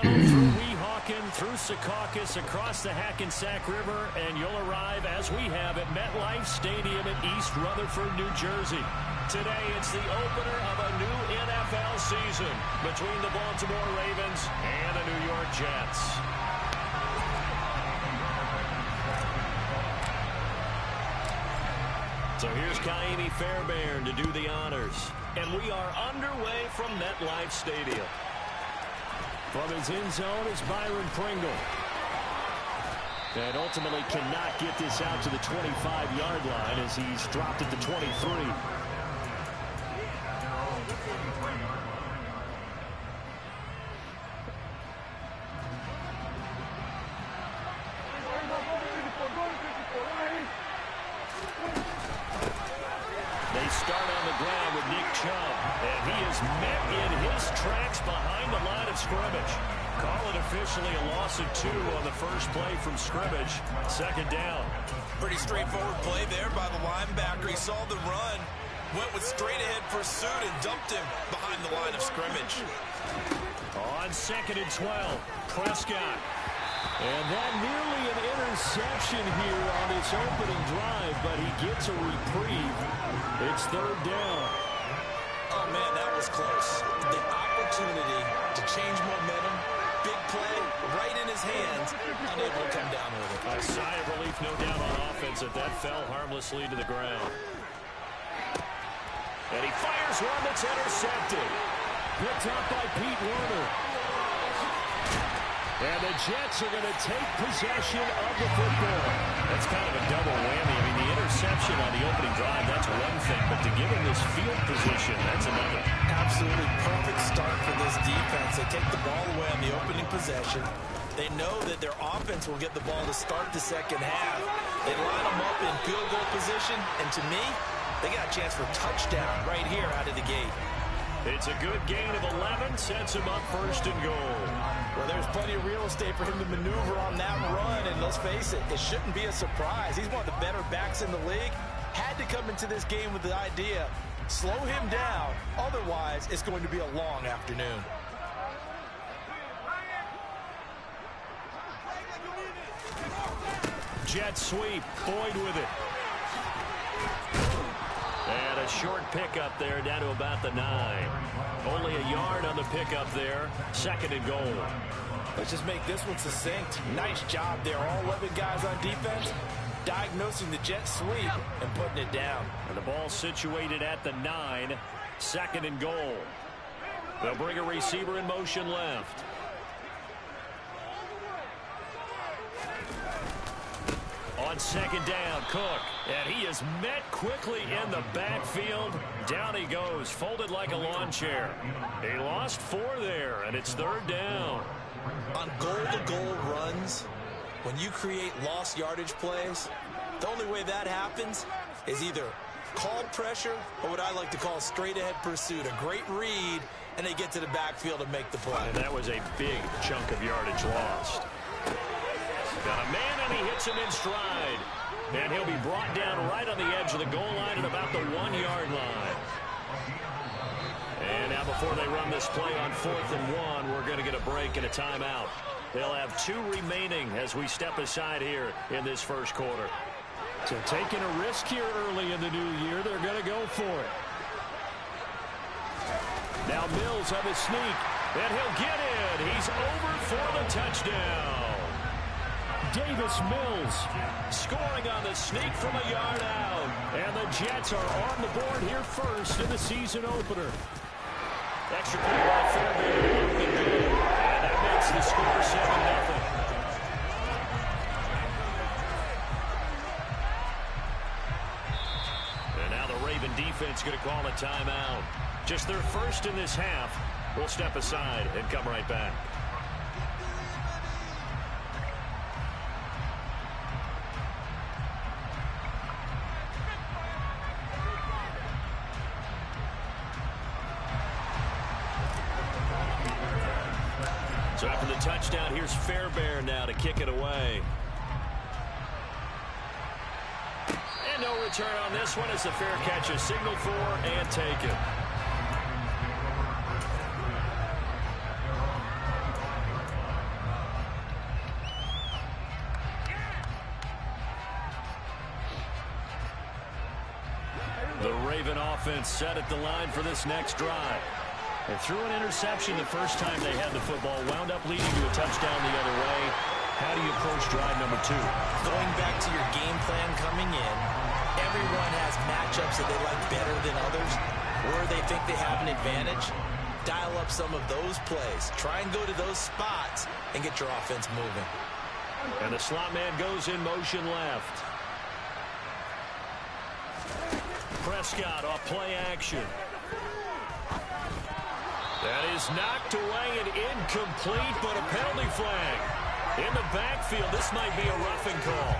through Weehawken, through Secaucus, across the Hackensack River, and you'll arrive, as we have, at MetLife Stadium in East Rutherford, New Jersey. Today, it's the opener of a new NFL season between the Baltimore Ravens and the New York Jets. So here's Kaimi Fairbairn to do the honors. And we are underway from MetLife Stadium. From his end zone is Byron Pringle. And ultimately cannot get this out to the 25-yard line as he's dropped at the 23. They start on the ground with Nick Chubb, and he is met in his tracks behind the line of scrimmage. Call it officially a loss of 2 on the first play from scrimmage. Second down. Pretty straightforward play there by the linebacker. He saw the run, went with straight-ahead pursuit, and dumped him behind the line of scrimmage. On 2nd and 12, Prescott. And that nearly an interception here on this opening drive, but he gets a reprieve. It's 3rd down. Oh, man, that was close. The opportunity to change momentum, big play, right in his hands, unable to come down with it. A sigh of relief, no doubt, on offense that fell harmlessly to the ground. And he fires one that's intercepted. Picked up by Pete Werner. And the Jets are going to take possession of the football. That's kind of a double whammy. I mean, the interception on the opening drive, that's one thing. But to give him this field position, that's another. Absolutely perfect start for this defense. They take the ball away on the opening possession. They know that their offense will get the ball to start the second half. They line them up in field goal position. And to me, they got a chance for touchdown right here out of the gate. It's a good gain of 11, sets him up 1st and goal. Well, there's plenty of real estate for him to maneuver on that run, and let's face it, it shouldn't be a surprise. He's one of the better backs in the league. Had to come into this game with the idea, slow him down, otherwise it's going to be a long afternoon. Jet sweep, Boyd with it. And a short pickup there down to about the 9. Only a yard on the pickup there. 2nd and goal. Let's just make this one succinct. Nice job there. All 11 guys on defense diagnosing the jet sweep and putting it down. And the ball situated at the 9. 2nd and goal. They'll bring a receiver in motion left. On 2nd down, Cook. And he is met quickly in the backfield. Down he goes, folded like a lawn chair. He lost 4 there, and it's 3rd down. On goal-to-goal runs, when you create lost yardage plays, the only way that happens is either called pressure or what I like to call straight-ahead pursuit. A great read, and they get to the backfield and make the play. And that was a big chunk of yardage lost. Got a man, and he hits him in stride. And he'll be brought down right on the edge of the goal line at about the 1-yard line. And now before they run this play on 4th and 1, we're going to get a break and a timeout. They'll have 2 remaining as we step aside here in this first quarter. So taking a risk here early in the new year, they're going to go for it. Now Mills on the sneak, and he'll get in. He's over for the touchdown. Davis Mills scoring on the sneak from a yard out. And the Jets are on the board here first in the season opener. Extra point by Fairbairn. And that makes the score 7-0. And now the Raven defense going to call a timeout. Just their first in this half. We'll step aside and come right back. So after the touchdown, here's Fairbairn now to kick it away. And no return on this one as the fair catch is signaled for and taken. The Raven offense set at the line for this next drive. They threw an interception the first time they had the football, wound up leading to a touchdown the other way. How do you approach drive number 2? Going back to your game plan coming in, everyone has matchups that they like better than others, where they think they have an advantage. Dial up some of those plays. Try and go to those spots and get your offense moving. And the slot man goes in motion left. Prescott off play action. That is knocked away and incomplete, but a penalty flag. In the backfield, this might be a roughing call.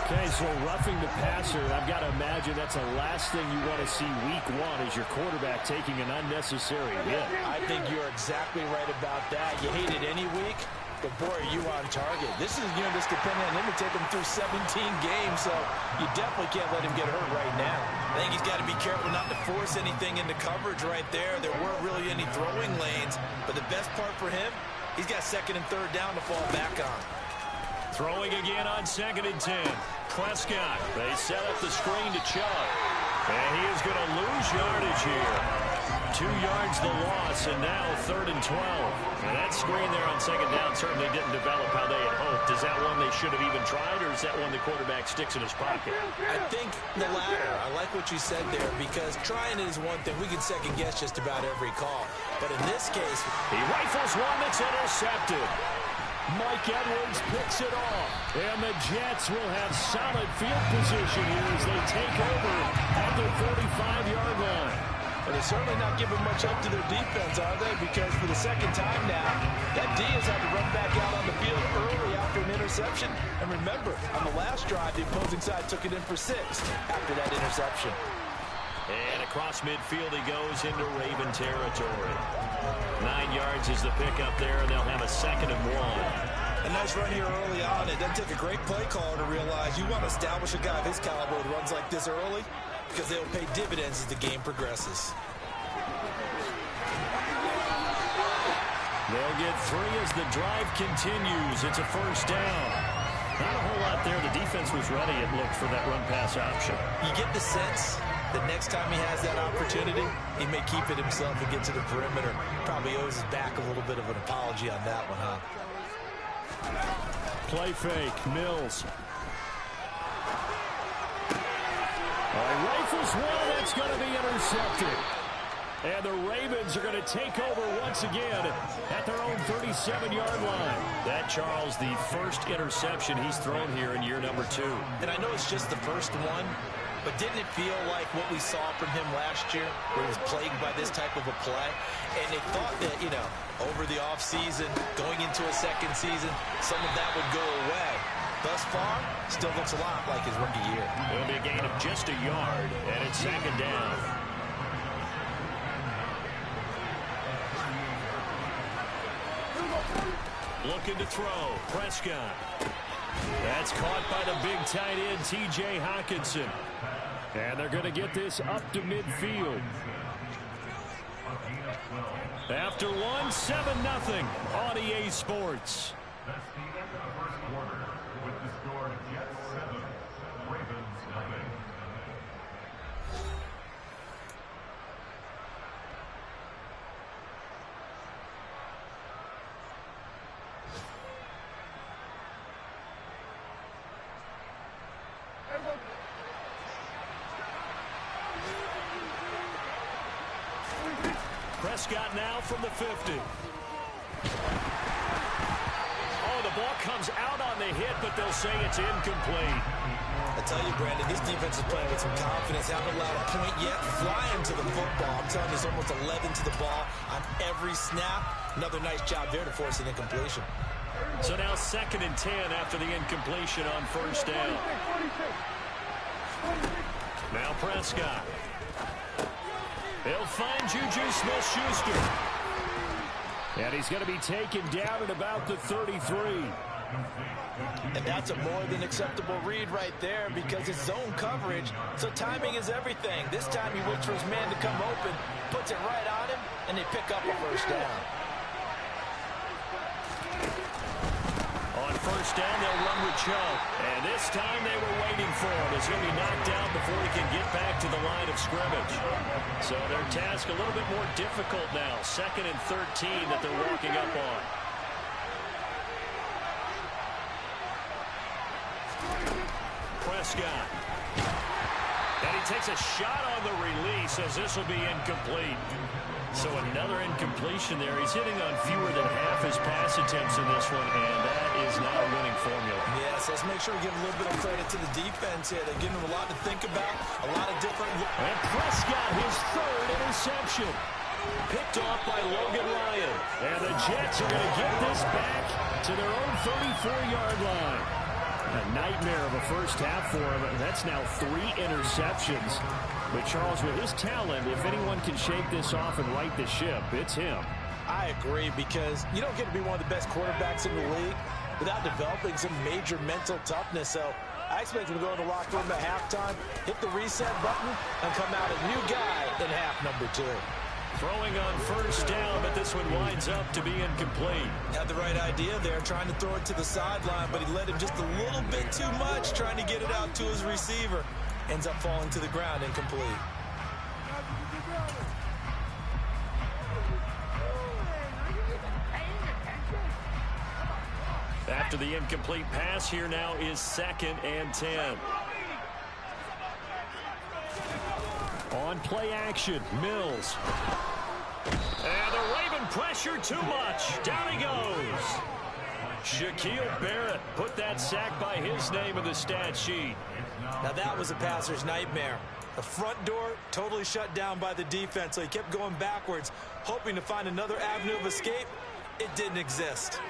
Okay, so roughing the passer, I've got to imagine that's the last thing you want to see week 1 is your quarterback taking an unnecessary hit. I think you're exactly right about that. You hate it any week, but boy, are you on target. This is, just depending on him to take him through 17 games, so you definitely can't let him get hurt right now. I think he's got to be careful not to force anything into coverage right there. There weren't really any throwing lanes, but the best part for him, he's got 2nd and 3rd down to fall back on. Throwing again on 2nd and 10. Prescott, they set up the screen to Chubb. And he is going to lose yardage here. 2 yards the loss, and now 3rd and 12. And that screen there on 2nd down certainly didn't develop how they had hoped. Is that one they should have even tried, or is that one the quarterback sticks in his pocket? I think the latter. I like what you said there, because trying it is one thing. We can second guess just about every call. But in this case, he rifles one that's intercepted. Mike Edwards picks it off. And the Jets will have solid field position here as they take over at their 45-yard line. And they're certainly not giving much up to their defense, are they? Because for the 2nd time now, that D has had to run back out on the field early after an interception. And remember, on the last drive, the opposing side took it in for 6 after that interception. And across midfield he goes into Raven territory. 9 yards is the pickup there, and they'll have a 2nd and 1. A nice run here early on. It doesn't take a great play caller to realize you want to establish a guy of his caliber who runs like this early, because they'll pay dividends as the game progresses. They'll get 3 as the drive continues. It's a 1st down. Not a whole lot there. The defense was ready, it looked, for that run-pass option. You get the sense that next time he has that opportunity, he may keep it himself and get to the perimeter. Probably owes his back a little bit of an apology on that one, huh? Play fake, Mills. Rifles one, that's going to be intercepted. And the Ravens are going to take over once again at their own 37-yard line. That, Charles, the first interception he's thrown here in year number 2. And I know it's just the first one, but didn't it feel like what we saw from him last year, where he was plagued by this type of a play? And they thought that, over the offseason, going into a 2nd season, some of that would go away. Thus far, still looks a lot like his rookie year. It'll be a gain of just a yard, and it's 2nd down. Looking to throw. Prescott. That's caught by the big tight end, T.J. Hawkinson. And they're going to get this up to midfield. After 1, 7-0 on EA Sports. That's the end of the first quarter with the score Jets 7, Ravens 0. Prescott now from the 50. Oh, the ball comes out on the hit, but they'll say it's incomplete. I tell you, Brandon, this defense is playing with some confidence. Haven't allowed a point yet. Flying to the football. I'm telling you, it's almost 11 to the ball on every snap. Another nice job there to force an incompletion. So now 2nd and 10 after the incompletion on 1st down. Now Prescott. He'll find Juju Smith-Schuster. And he's going to be taken down at about the 33. And that's a more than acceptable read right there, because it's zone coverage, so timing is everything. This time he waits for his man to come open, puts it right on him, and they pick up a 1st down. On 1st first down, they'll run with Chubb. And this time they were waiting for him as he'll be knocked out before he can get back to the line of scrimmage. So their task a little bit more difficult now. 2nd and 13 that they're walking up on. Prescott. And he takes a shot on the release as this will be incomplete. So another incompletion there. He's hitting on fewer than half his pass attempts in this one, and that is not a winning formula. Yes, let's make sure we give a little bit of credit to the defense here. They're giving him a lot to think about, a lot of different... And Prescott, his 3rd interception. Picked off by Logan Ryan. And the Jets are going to get this back to their own 34-yard line. A nightmare of a first half for him. That's now 3 interceptions. But Charles, with his talent, if anyone can shake this off and right the ship, it's him. I agree, because you don't get to be one of the best quarterbacks in the league without developing some major mental toughness. So I expect him to go in the locker room at halftime, hit the reset button, and come out a new guy in half number 2. Throwing on first down, but this one winds up to be incomplete. Had the right idea there, trying to throw it to the sideline, but he let him just a little bit too much, trying to get it out to his receiver. Ends up falling to the ground, incomplete. After the incomplete pass, here now is 2nd and 10. On play action, Mills. And the Raven pressure too much. Down he goes. Shaquille Barrett put that sack by his name in the stat sheet. Now that was a passer's nightmare. The front door totally shut down by the defense, so he kept going backwards, hoping to find another avenue of escape. It didn't exist.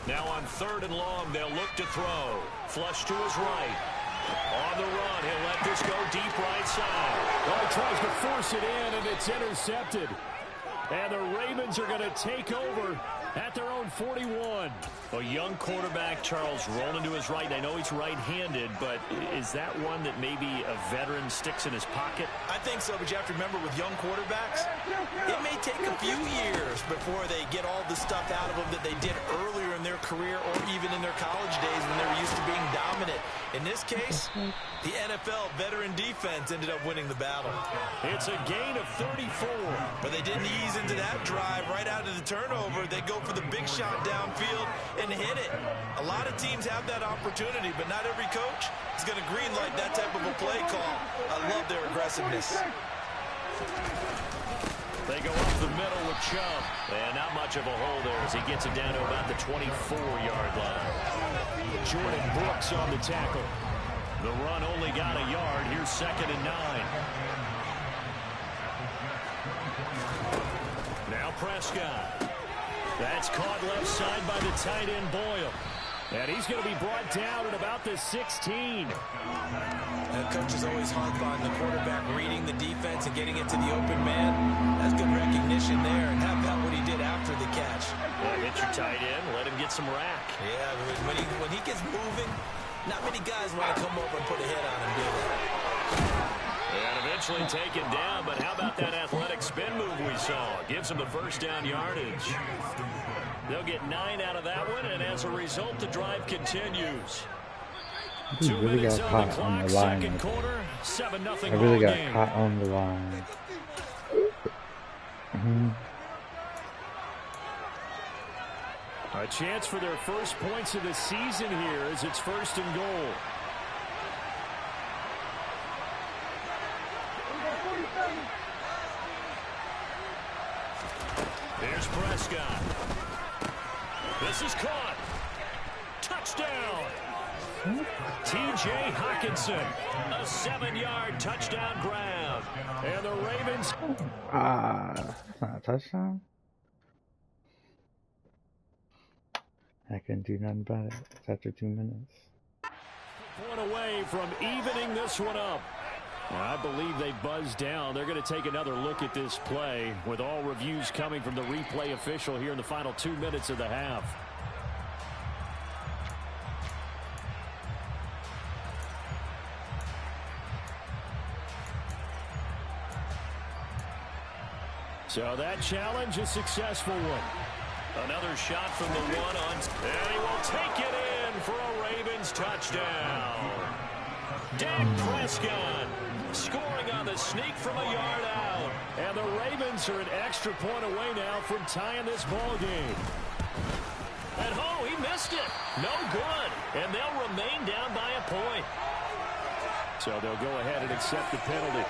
Now on 3rd and long, they'll look to throw. Flush to his right. On the run, he'll let this go deep right side. Oh, he tries to force it in, and it's intercepted. And the Ravens are going to take over at their own 41. A young quarterback, Charles, rolling to his right. I know he's right-handed, but is that one that maybe a veteran sticks in his pocket? I think so, but you have to remember with young quarterbacks, it may take a few years before they get all the stuff out of them that they did earlier in their career or even in their college days when they were used to being dominant. In this case, the NFL veteran defense ended up winning the battle. It's a gain of 34. But they didn't ease into that drive right out of the turnover. They go for the big shot downfield and hit it. A lot of teams have that opportunity, but not every coach is going to greenlight that type of a play call. I love their aggressiveness. They go up the middle with Chubb. And not much of a hole there as he gets it down to about the 24-yard line. Jordan Brooks on the tackle. The run only got a yard. Here's 2nd and 9. Now Prescott. That's caught left side by the tight end Boyle. And he's going to be brought down at about the 16. And coaches always harp on the quarterback reading the defense and getting it to the open man. That's good recognition there. And how about what he did after the catch? Hit your tight end, let him get some rack. Yeah, when he gets moving, not many guys want to come over and put a hit on him, do they? And eventually taken down, but how about that athletic spin move we saw? Gives him the first down yardage. They'll get 9 out of that one, and as a result, the drive continues. He really got caught on the line. Second quarter, 7-0 I really got game. caught on the line. A chance for their first points of the season here as it's 1st and goal. Here's Prescott. This is caught. Touchdown. T.J. Hawkinson. A 7-yard touchdown grab. And the Ravens. That's not a touchdown. I couldn't do nothing about it. It's after 2 minutes. Point away from evening this one up. And I believe they buzzed down. They're going to take another look at this play with all reviews coming from the replay official here in the final 2 minutes of the half. So that challenge, a successful one. Another shot from the one on, and he will take it in for a Ravens touchdown. Dak Prescott scoring on the sneak from a yard out. And the Ravens are an extra point away now from tying this ball game. And he missed it. No good. And they'll remain down by a point. So they'll go ahead and accept the penalty.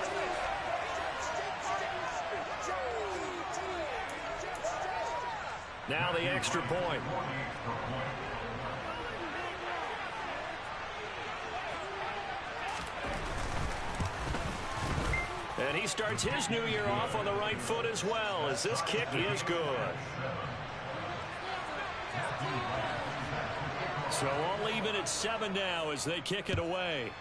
Now the extra point. And he starts his new year off on the right foot as well, as this kick is good. So all even at 7 now as they kick it away.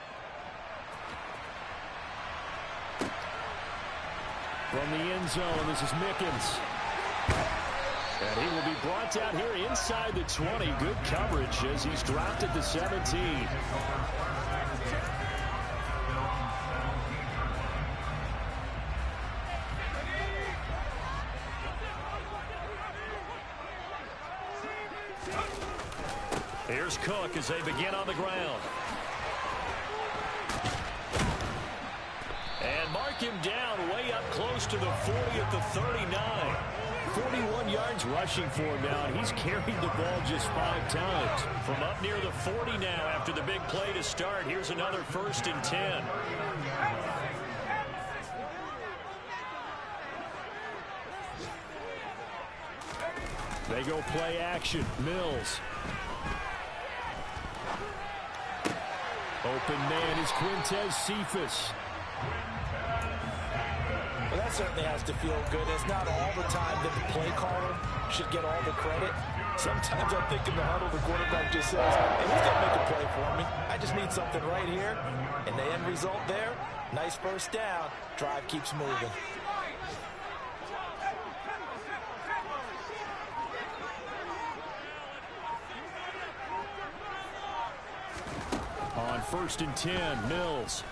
From the end zone, this is Mickens. And he will be brought down here inside the 20. Good coverage as he's dropped at the 17. Here's Cook as they begin on the ground. And mark him down way up close to the 40 at the 39. 41 yards rushing for him now, and he's carried the ball just 5 times. From up near the 40 now after the big play to start. Here's another 1st and 10. They go play action. Mills. Open man is Quintez Cephas. Well, that certainly has to feel good. It's not all the time that the play caller should get all the credit. Sometimes I think in the huddle, the quarterback just says, hey, he's going to make a play for me. I just need something right here. And the end result there, nice first down. Drive keeps moving. On 1st and 10, Mills.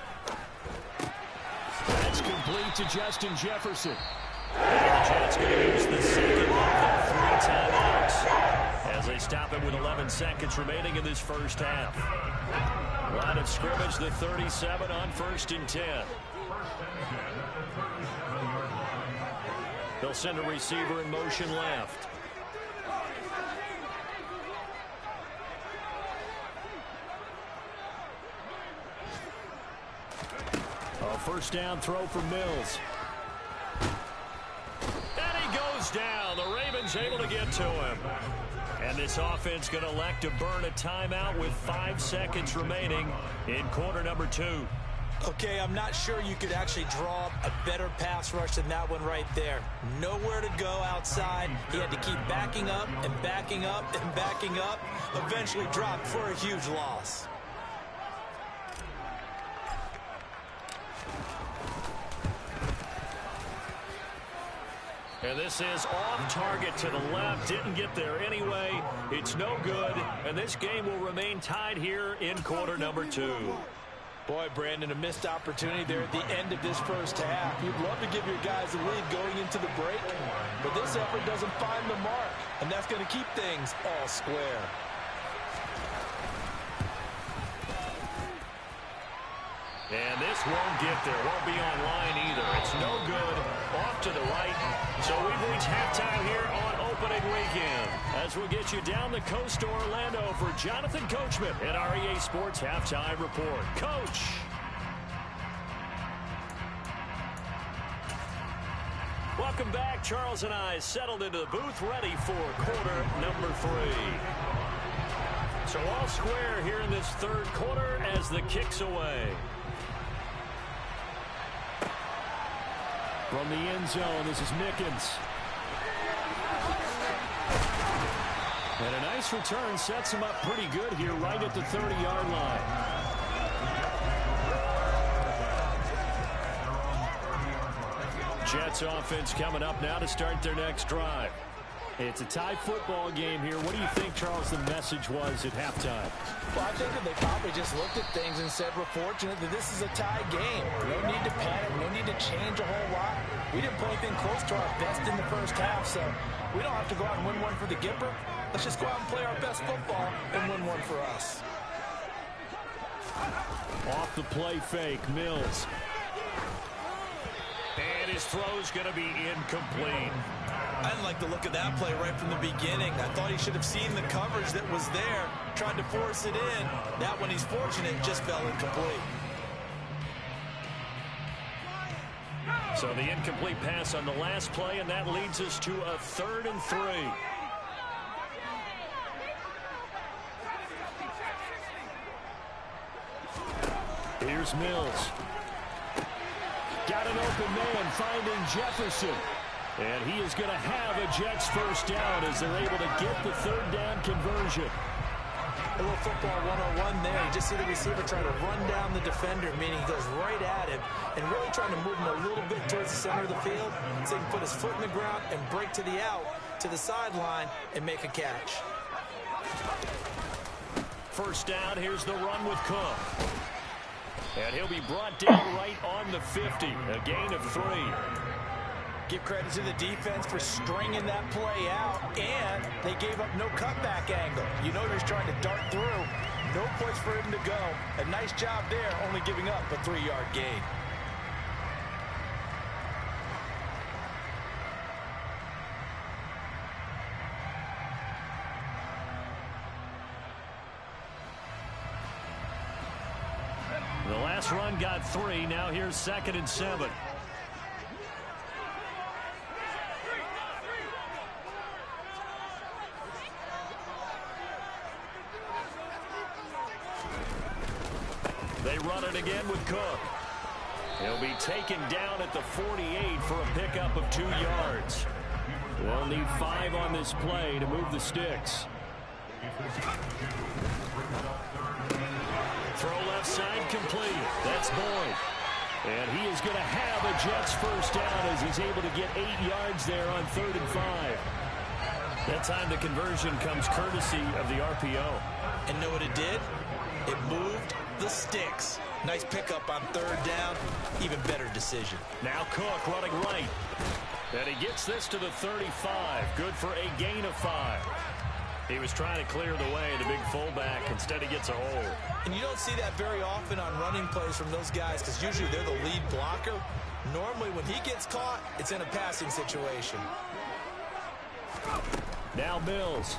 That's complete to Justin Jefferson. And the Jets going to use the second of their 3 timeouts as they stop it with 11 seconds remaining in this first half. Line of scrimmage, the 37 on 1st and 10. They'll send a receiver in motion left. A first down throw for Mills. And he goes down. The Ravens able to get to him. And this offense going to elect to burn a timeout with 5 seconds remaining in quarter number 2. Okay, I'm not sure you could actually draw up a better pass rush than that one right there. Nowhere to go outside. He had to keep backing up and backing up and backing up. Eventually dropped for a huge loss. And this is off target to the left. Didn't get there anyway. It's no good. And this game will remain tied here in quarter number 2. Boy, Brandon, a missed opportunity there at the end of this first half. You'd love to give your guys a lead going into the break, but this effort doesn't find the mark, and that's going to keep things all square. And this won't get there. Won't be online either. It's no good. Off to the right. So we've reached halftime here on opening weekend. As we get you down the coast to Orlando for Jonathan Coachman at our EA Sports Halftime Report. Coach. Welcome back. Charles and I settled into the booth ready for quarter number 3. So all square here in this third quarter as the kick's away. From the end zone, this is Mickens. And a nice return sets him up pretty good here right at the 30-yard line. Jets offense coming up now to start their next drive. It's a tie football game here. What do you think, Charles, the message was at halftime? Well, I think that they probably just looked at things and said, we're fortunate that this is a tie game. No need to panic, no need to change a whole lot. We didn't play anything close to our best in the first half, so we don't have to go out and win one for the Gipper. Let's just go out and play our best football and win one for us. Off the play fake, Mills. And his throw's going to be incomplete. I didn't like the look of that play right from the beginning. I thought he should have seen the coverage that was there, tried to force it in. That one, he's fortunate, just fell incomplete. So the incomplete pass on the last play, and that leads us to a 3rd and 3. Here's Mills. Got an open man, finding Jefferson. And he is going to have a Jets first down as they're able to get the 3rd down conversion. A little football 101 there. You just see the receiver trying to run down the defender, meaning he goes right at him and really trying to move him a little bit towards the center of the field so he can put his foot in the ground and break to the out, to the sideline, and make a catch. First down, here's the run with Cook. And he'll be brought down right on the 50, a gain of 3. Give credit to the defense for stringing that play out, and they gave up no cutback angle. You know he was trying to dart through. No place for him to go. A nice job there, only giving up a 3-yard gain. The last run got 3. Now here's 2nd and 7. They run it again with Cook. He'll be taken down at the 48 for a pickup of 2 yards. They'll need 5 on this play to move the sticks. Throw left side complete. That's Boyd. And he is going to have a Jets first down as he's able to get 8 yards there on 3rd and 5. That time the conversion comes courtesy of the RPO. And know what it did? It moved the sticks. Nice pickup on 3rd down. Even better decision. Now Cook running right. And he gets this to the 35. Good for a gain of 5. He was trying to clear the way, the big fullback. Instead, he gets a hole. And you don't see that very often on running plays from those guys because usually they're the lead blocker. Normally, when he gets caught, it's in a passing situation. Now Mills.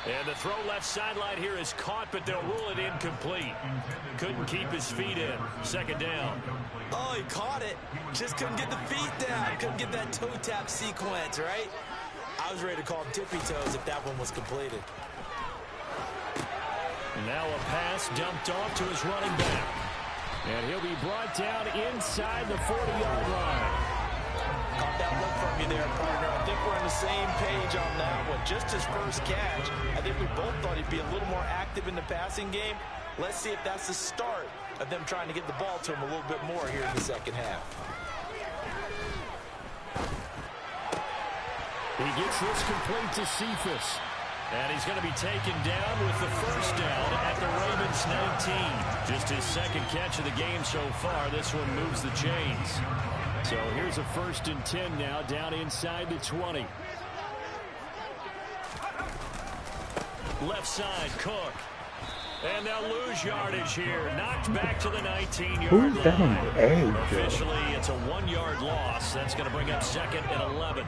And the throw left sideline here is caught, but they'll rule it incomplete. Couldn't keep his feet in. 2nd down. Oh, he caught it. Just couldn't get the feet down. Couldn't get that toe tap sequence, right? I was ready to call him tippy toes if that one was completed. And now a pass dumped off to his running back. And he'll be brought down inside the 40-yard line. Caught that look from you there, partner. I think we're on the same page on that one. Just his first catch. I think we both thought he'd be a little more active in the passing game. Let's see if that's the start of them trying to get the ball to him a little bit more here in the 2nd half. He gets this complete to Cephas. And he's going to be taken down with the first down at the Ravens 19. Just his 2nd catch of the game so far. This one moves the chains. So here's a 1st and 10 now, down inside the 20. Left side, Cook. And they'll lose yardage here. Knocked back to the 19-yard line. Officially, it's a 1-yard loss. That's going to bring up 2nd and 11.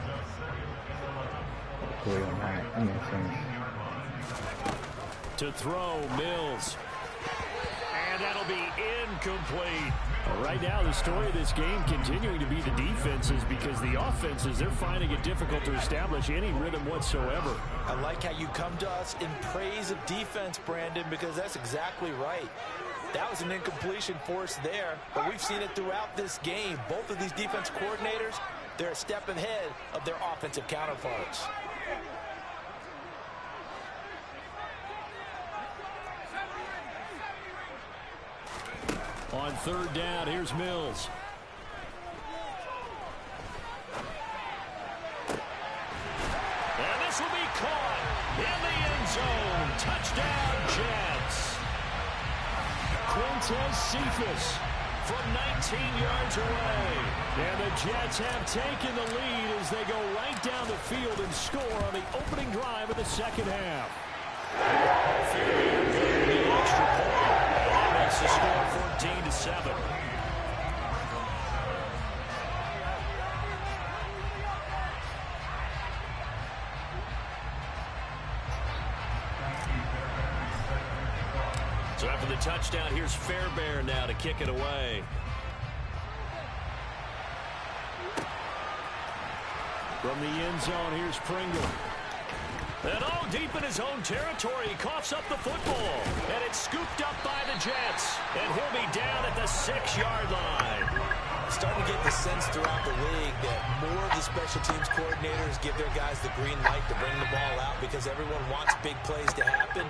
To throw, Mills. And that'll be incomplete. Right now, the story of this game continuing to be the defenses because the offenses, they're finding it difficult to establish any rhythm whatsoever. I like how you come to us in praise of defense, Brandon, because that's exactly right. That was an incompletion force there, but we've seen it throughout this game. Both of these defense coordinators, they're a step ahead of their offensive counterparts. On 3rd down, here's Mills. Touchdown, Jets. Quintez Cephas from 19 yards away. And the Jets have taken the lead as they go right down the field and score on the opening drive of the second half. The extra point. That makes the score 14-7. So after the touchdown, here's Fairbairn now to kick it away. From the end zone, here's Pringle. And all deep in his own territory, he coughs up the football. And it's scooped up by the Jets. And he'll be down at the 6-yard line. Starting to get the sense throughout the league that more of the special teams coordinators give their guys the green light to bring the ball out because everyone wants big plays to happen.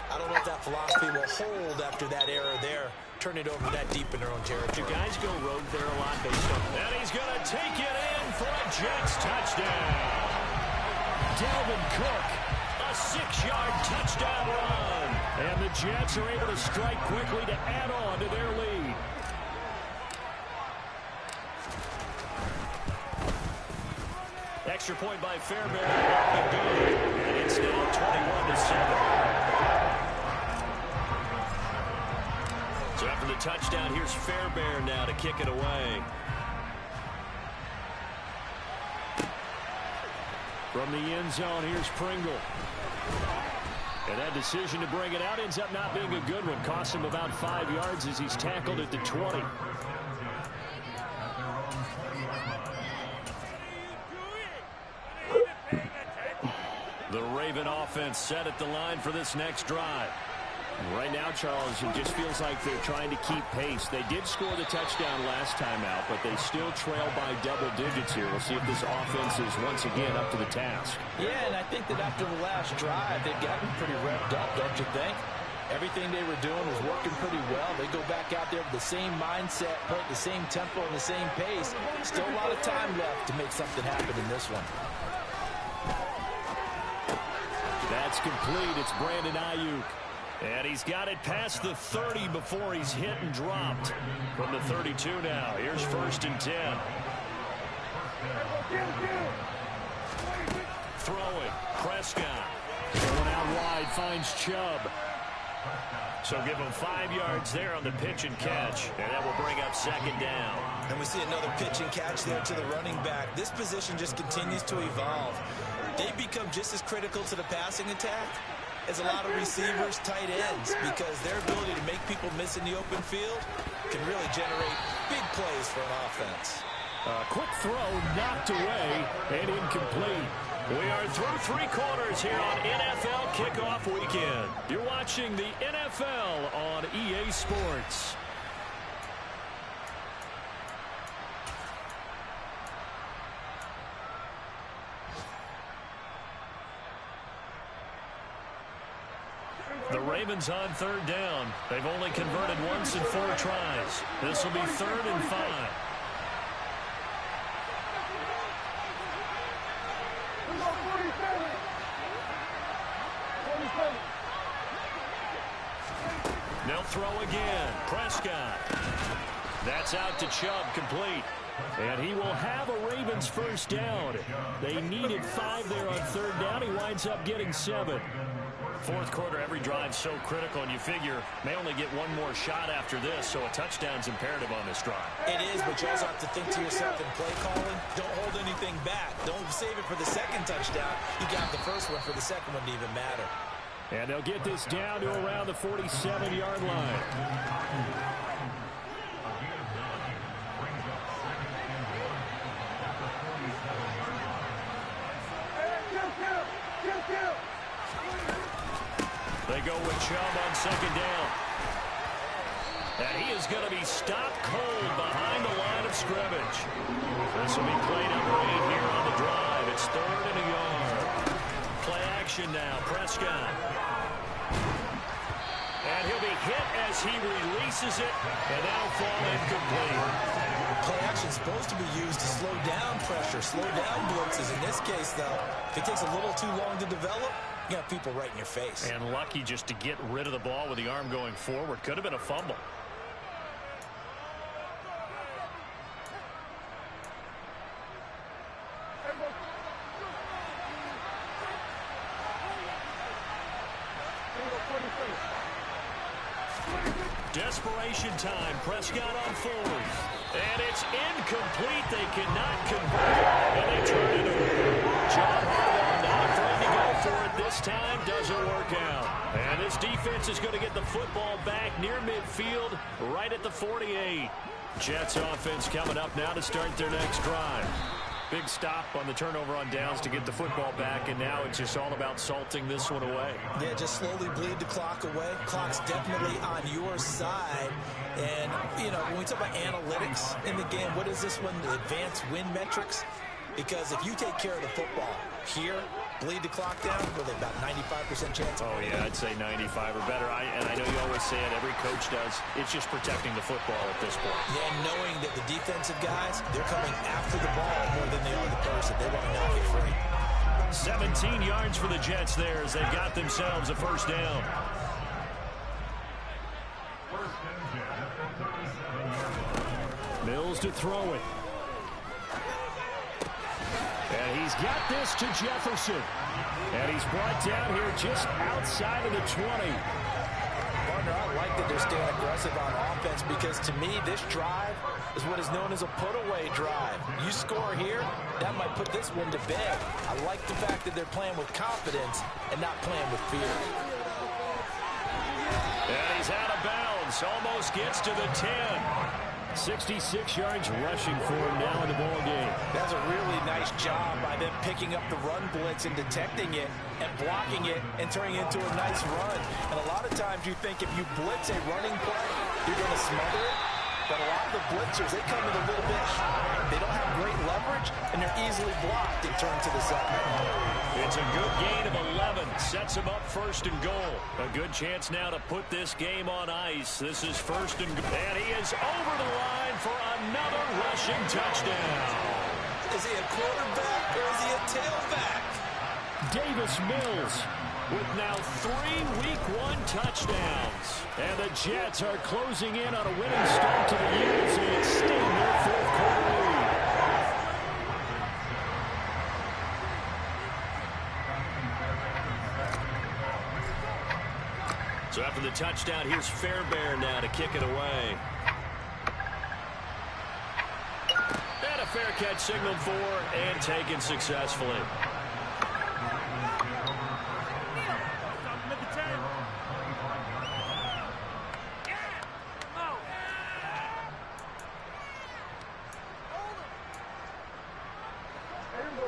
I don't know if that philosophy will hold after that error there. Turn it over that deep in their own territory. Do guys go rogue there a lot based on that? He's going to take it in for a Jets touchdown. Dalvin Cook, a 6-yard touchdown run. And the Jets are able to strike quickly to add on to their lead. Extra point by Fairbairn. And it's now 21-7. So after the touchdown, here's Fairbairn now to kick it away. From the end zone, here's Pringle. And that decision to bring it out ends up not being a good one. Costs him about 5 yards as he's tackled at the 20. The Raven offense set at the line for this next drive. Right now, Charles, it just feels like they're trying to keep pace. They did score the touchdown last time out, but they still trail by double digits here. We'll see if this offense is once again up to the task. Yeah, and I think that after the last drive, they've gotten pretty revved up, don't you think? Everything they were doing was working pretty well. They go back out there with the same mindset, play at the same tempo and the same pace. Still a lot of time left to make something happen in this one. That's complete. It's Brandon Ayuk. And he's got it past the 30 before he's hit and dropped. From the 32 now. Here's 1st and 10. Throwing. Prescott. Going out wide. Finds Chubb. So give him 5 yards there on the pitch and catch. And that will bring up 2nd down. And we see another pitch and catch there to the running back. This position just continues to evolve. They become just as critical to the passing attack as a lot of receivers, tight ends, because their ability to make people miss in the open field can really generate big plays for an offense. A quick throw knocked away and incomplete. We are through 3 quarters here on NFL Kickoff Weekend. You're watching the NFL on EA Sports. The Ravens on 3rd down. They've only converted once in 4 tries. This will be 3rd and 5. They'll throw again. Prescott. That's out to Chubb, complete. And he will have a Ravens 1st down. They needed 5 there on 3rd down. He winds up getting 7. 4th quarter, every drive so critical, and you figure may only get one more shot after this, so a touchdown's imperative on this drive. It is, but you also have to think to yourself in play calling, don't hold anything back. Don't save it for the 2nd touchdown. You got the 1st one for the 2nd one to even matter. And they'll get this down to around the 47-yard line. They go with Chubb on 2nd down. And he is going to be stopped cold behind the line of scrimmage. This will be play number 8 here on the drive. It's 3rd and a yard. Play action now. Prescott. And he'll be hit as he releases it. And that'll fall incomplete. Play action is supposed to be used to slow down pressure, slow down blitzes. In this case, though, if it takes a little too long to develop, You got people right in your face. And lucky just to get rid of the ball with the arm going forward. Could have been a fumble. Desperation time. Prescott on fourth. And it's incomplete. They cannot convert it. And they turn it over. John Harbaugh not afraid to go for it this time. Doesn't work out. And this defense is going to get the football back near midfield, right at the 48. Jets offense coming up now to start their next drive. Big stop on the turnover on downs to get the football back, and now it's just all about salting this one away. Yeah, just slowly bleed the clock away. Clock's definitely on your side. And, you know, when we talk about analytics in the game, what is this one, the advanced win metrics? Because if you take care of the football here, bleed the clock down, with about 95% chance. Oh, yeah, I'd say 95 or better. And I know you always say it, every coach does. It's just protecting the football at this point. Yeah, knowing that the defensive guys, they're coming after the ball more than they are the person. They want to knock it free. 17 yards for the Jets there as they've got themselves a first down. Mills to throw it. And he's got this to Jefferson. And he's brought down here just outside of the 20. Partner, I like that they're staying aggressive on offense because to me, this drive is what is known as a put-away drive. You score here, that might put this one to bed. I like the fact that they're playing with confidence and not playing with fear. And he's out of bounds. Almost gets to the 10. 66 yards rushing for him now in the ball game. That's a really nice job by them picking up the run blitz and detecting it and blocking it and turning it into a nice run. And a lot of times you think if you blitz a running play, you're going to smother it. But a lot of the blitzers, they come in a little bit high. They don't have great leverage, and they're easily blocked and turned to the side. It's a good gain of 11. Sets him up first and goal. A good chance now to put this game on ice. This is first and goal. And he is over the line for another rushing touchdown. Is he a quarterback or is he a tailback? Davis Mills with now 3 Week 1 touchdowns. And the Jets are closing in on a winning start to the year as they extend their fourth quarter lead. So after the touchdown, here's Fairbairn now to kick it away. And a fair catch signaled for and taken successfully.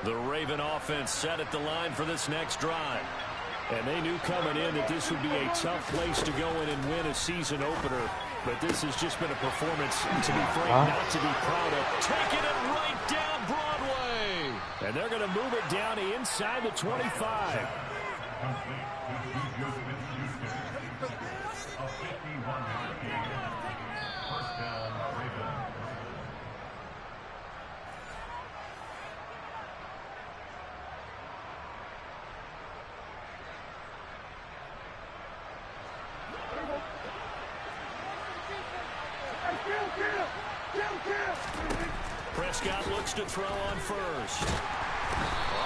The Raven offense set at the line for this next drive. And they knew coming in that this would be a tough place to go in and win a season opener. But this has just been a performance, to be frank, not to be proud of. Taking it right down Broadway. And they're going to move it down inside the 25. Prescott looks to throw on first.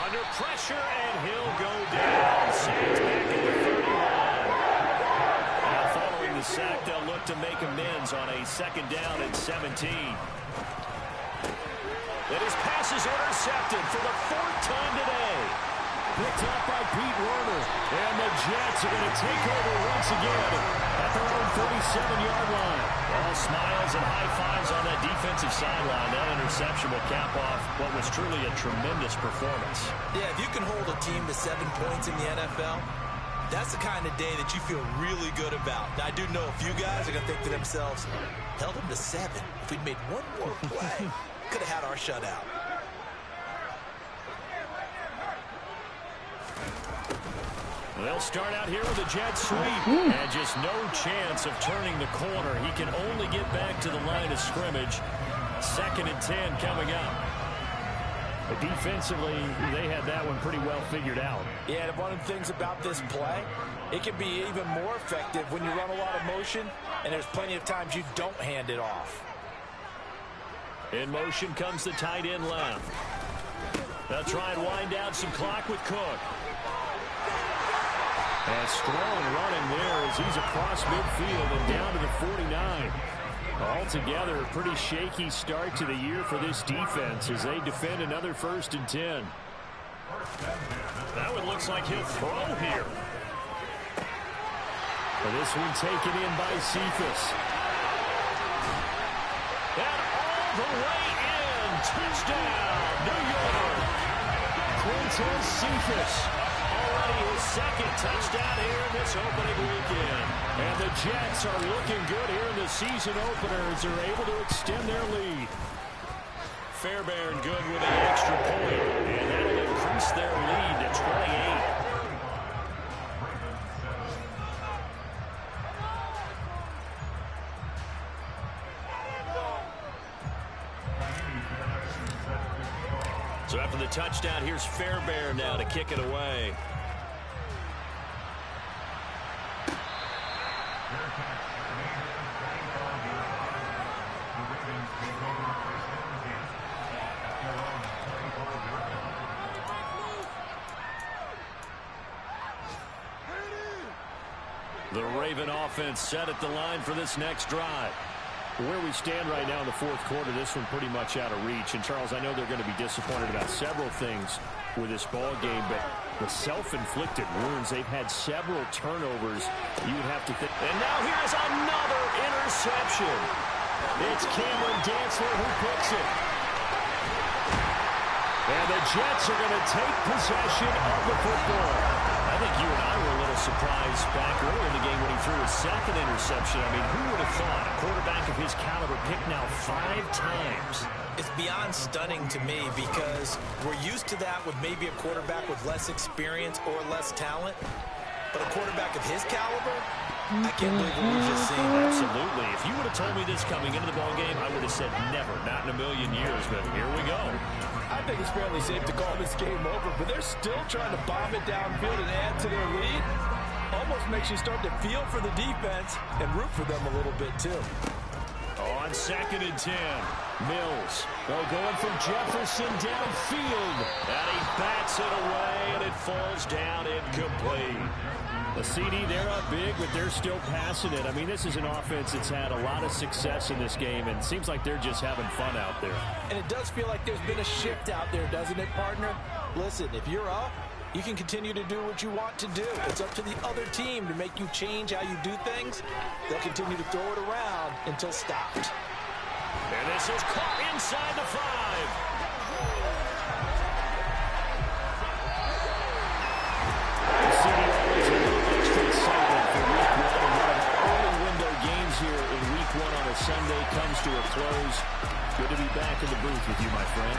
Under pressure, and he'll go down. Sacked back at the 31. Now following the sack, they'll look to make amends on a second down at 17. And his pass is intercepted for the 4th time today. Picked up by Pete Werner. And the Jets are going to take over once again at their own 37-yard line. All smiles and high fives on that defensive sideline. That interception will cap off what was truly a tremendous performance. Yeah, if you can hold a team to 7 points in the NFL, that's the kind of day that you feel really good about. Now, I do know a few guys are going to think to themselves, held them to 7. If we'd made one more play, could have had our shutout. They'll start out here with a jet sweep. And just no chance of turning the corner. He can only get back to the line of scrimmage. 2nd and 10 coming up. But defensively, they had that one pretty well figured out. Yeah, and one of the things about this play, it can be even more effective when you run a lot of motion, and there's plenty of times you don't hand it off. In motion comes the tight end left. They'll try and wind down some clock with Cook. And strong running there as he's across midfield and down to the 49. Altogether, a pretty shaky start to the year for this defense as they defend another 1st and 10. That one looks like he'll throw here. Well, this one taken in by Cephas. And all the way in. Touchdown, New York. Quintez Cephas. Already his 2nd touchdown here in this opening weekend. And the Jets are looking good here in the season opener as they're able to extend their lead. Fairbairn good with an extra point, and that'll increase their lead to 28. So after the touchdown, here's Fairbairn now to kick it away. The Raven offense set at the line for this next drive. Where we stand right now in the 4th quarter, this one pretty much out of reach. And, Charles, I know they're going to be disappointed about several things with this ball game, but the self-inflicted wounds, they've had several turnovers. You would have to think. And now here's another interception. It's Cameron Dantzler who picks it. And the Jets are going to take possession of the football. I think you and I were a little surprised back earlier in the game when he threw his 2nd interception. I mean, who would have thought a quarterback of his caliber picked now 5 times? It's beyond stunning to me because we're used to that with maybe a quarterback with less experience or less talent. But a quarterback of his caliber, I can't believe what we've just seen. Absolutely. If you would have told me this coming into the ballgame, I would have said never, not in a million years. But here we go. I think it's fairly safe to call this game over, but they're still trying to bomb it downfield and add to their lead. Almost makes you start to feel for the defense and root for them a little bit, too. On 2nd and 10, Mills. Going from Jefferson downfield. and he bats it away, and it falls down incomplete. The CD, they're up big, but they're still passing it. I mean, this is an offense that's had a lot of success in this game, and it seems like they're just having fun out there. And it does feel like there's been a shift out there, doesn't it, partner? Listen, if you're up, you can continue to do what you want to do. It's up to the other team to make you change how you do things. They'll continue to throw it around until stopped. And this is caught inside the 5. Sunday comes to a close. Good to be back in the booth with you, my friend.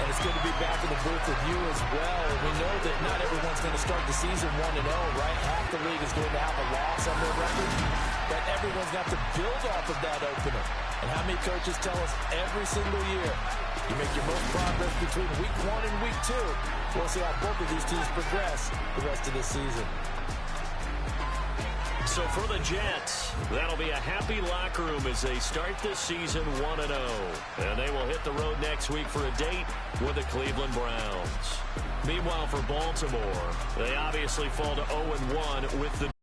And it's good to be back in the booth with you as well. We know that not everyone's going to start the season 1-0, right? Half the league is going to have a loss on their record. But everyone's going to have to build off of that opener. And how many coaches tell us every single year, you make your most progress between week 1 and week 2. We'll see how both of these teams progress the rest of this season. So for the Jets, that'll be a happy locker room as they start this season 1-0. And they will hit the road next week for a date with the Cleveland Browns. Meanwhile, for Baltimore, they obviously fall to 0-1 with the